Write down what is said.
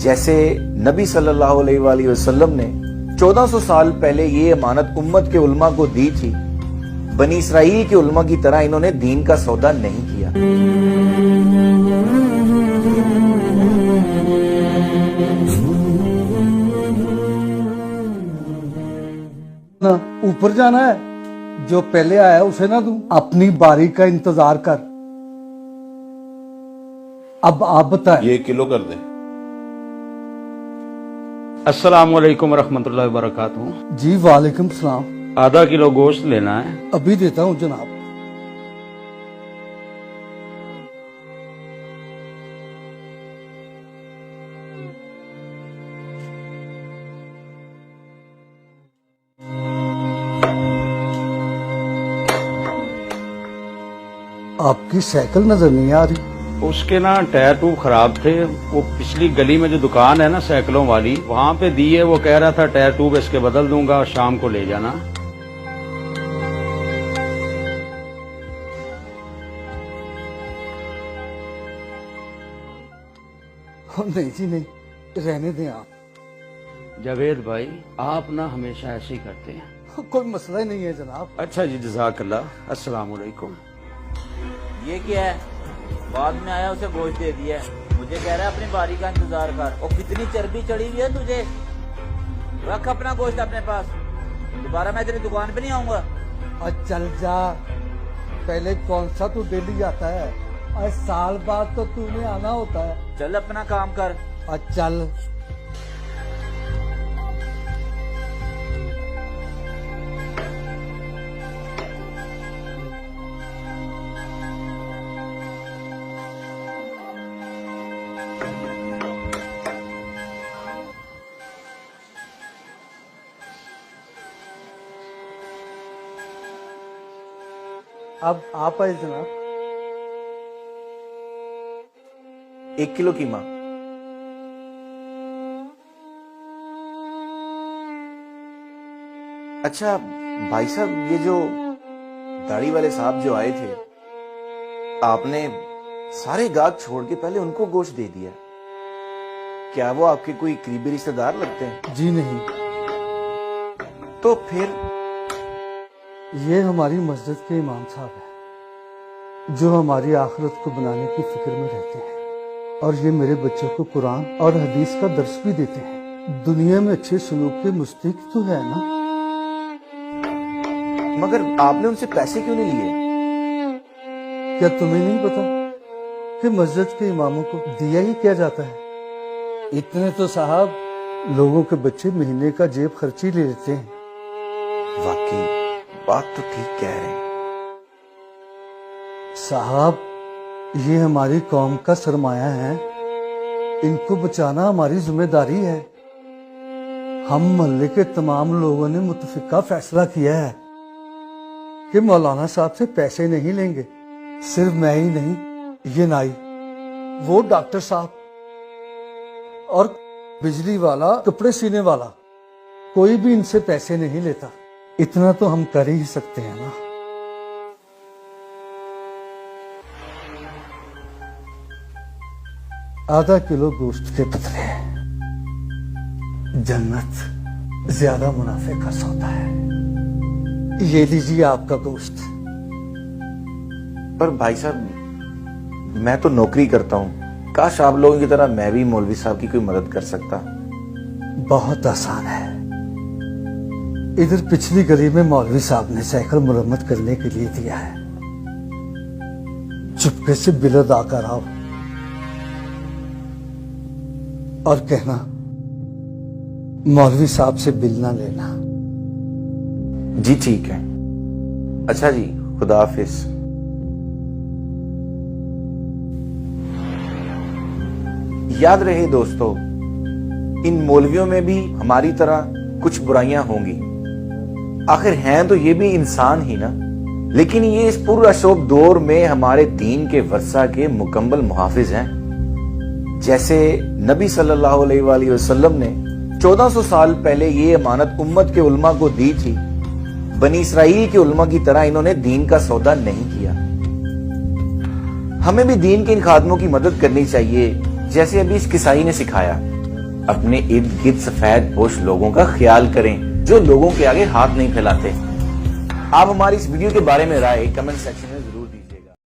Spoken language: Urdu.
جیسے نبی صلی اللہ علیہ وآلہ وسلم نے 1400 سال پہلے یہ امانت امت کے علماء کو دی تھی، بنی اسرائیل کے علماء کی طرح انہوں نے دین کا سودا نہیں کیا۔ اوپر جانا ہے، جو پہلے آیا اسے نہ دوں، اپنی باری کا انتظار کر۔ اب آپ بتائیں۔ یہ کلو کر دیں۔ السلام علیکم ورحمۃ اللہ وبرکاتہ۔ جی وعلیکم السلام۔ آدھا کلو گوشت لینا ہے۔ ابھی دیتا ہوں جناب۔ آپ کی سائیکل نظر نہیں آ رہی۔ اس کے نا ٹائر ٹوب خراب تھے، وہ پچھلی گلی میں جو دکان ہے نا سائیکلوں والی، وہاں پہ دیے، وہ کہہ رہا تھا ٹائر ٹوب اس کے بدل دوں گا، شام کو لے جانا۔ نہیں جی نہیں، رہنے دیں آپ۔ جاوید بھائی، آپ نا ہمیشہ ایسے ہی کرتے ہیں۔ کوئی مسئلہ ہی نہیں ہے جناب۔ اچھا جی، جزاک اللہ۔ السلام علیکم۔ یہ کیا ہے؟ بعد میں آیا اسے گوشت دے دیا ہے، مجھے کہہ رہا ہے اپنی باری کا انتظار کر۔ اور کتنی چربی چڑھی ہوئی ہے تجھے، رکھ اپنا گوشت اپنے پاس، دوبارہ میں تیری دکان پہ نہیں آؤں گا۔ اور چل جا، پہلے کون سا تو ڈیلی آتا ہے، اور سال بعد تو تو نے آنا ہوتا ہے۔ چل اپنا کام کر۔ اور چل۔ اب آپ آئے جناب۔ 1 کلو قیمہ۔ اچھا بھائی صاحب، یہ جو داڑھی والے صاحب جو آئے تھے، آپ نے سارے گاہک چھوڑ کے پہلے ان کو گوشت دے دیا، کیا وہ آپ کے کوئی قریبی رشتہ دار لگتے ہیں؟ جی نہیں، تو پھر یہ ہماری مسجد کے امام صاحب ہیں، جو ہماری آخرت کو بنانے کی فکر میں رہتے ہیں، اور یہ میرے بچوں کو قرآن اور حدیث کا درس بھی دیتے ہیں۔ دنیا میں اچھے سلوک کے مستحق تو ہے نا۔ مگر آپ نے ان سے پیسے کیوں نہیں لیے؟ کیا تمہیں نہیں پتا کہ مسجد کے اماموں کو دیا ہی کیا جاتا ہے؟ اتنے تو صاحب لوگوں کے بچے مہینے کا جیب خرچی لے لیتے ہیں۔ واقعی بات تو ٹھیک کہہ رہے ہیں صاحب، یہ ہماری قوم کا سرمایہ ہے، ان کو بچانا ہماری ذمہ داری ہے۔ ہم محلے کے تمام لوگوں نے متفقہ فیصلہ کیا ہے کہ مولانا صاحب سے پیسے نہیں لیں گے۔ صرف میں ہی نہیں، یہ نائی، وہ ڈاکٹر صاحب اور بجلی والا، کپڑے سینے والا، کوئی بھی ان سے پیسے نہیں لیتا۔ اتنا تو ہم کر ہی سکتے ہیں نا۔ آدھا کلو گوشت کے بدلے جنت زیادہ منافع کا سودا ہے۔ یہ لیجیے آپ کا گوشت۔ پر بھائی صاحب، میں تو نوکری کرتا ہوں، کاش آپ لوگوں کی طرح میں بھی مولوی صاحب کی کوئی مدد کر سکتا۔ بہت آسان ہے، ادھر پچھلی گلی میں مولوی صاحب نے سائیکل مرمت کرنے کے لیے دیا ہے، چپکے سے بل ادا کر آؤ اور کہنا مولوی صاحب سے بل نہ لینا۔ جی ٹھیک ہے۔ اچھا جی، خدا حافظ۔ یاد رہے دوستو، ان مولویوں میں بھی ہماری طرح کچھ برائیاں ہوں گی، آخر ہیں تو یہ بھی انسان ہی نا، لیکن یہ اس پراشوب دور میں ہمارے دین کے ورثہ کے مکمل محافظ ہیں۔ جیسے نبی صلی اللہ علیہ وآلہ وسلم نے 1400 سال پہلے یہ امانت امت کے علماء کو دی تھی، بنی اسرائیل کے علماء کی طرح انہوں نے دین کا سودا نہیں کیا۔ ہمیں بھی دین کے ان خادموں کی مدد کرنی چاہیے، جیسے ابھی اس کسائی نے سکھایا۔ اپنے ارد گرد سفید پوش لوگوں کا خیال کریں جو لوگوں کے آگے ہاتھ نہیں پھیلاتے۔ آپ ہماری اس ویڈیو کے بارے میں رائے کمنٹ سیکشن میں ضرور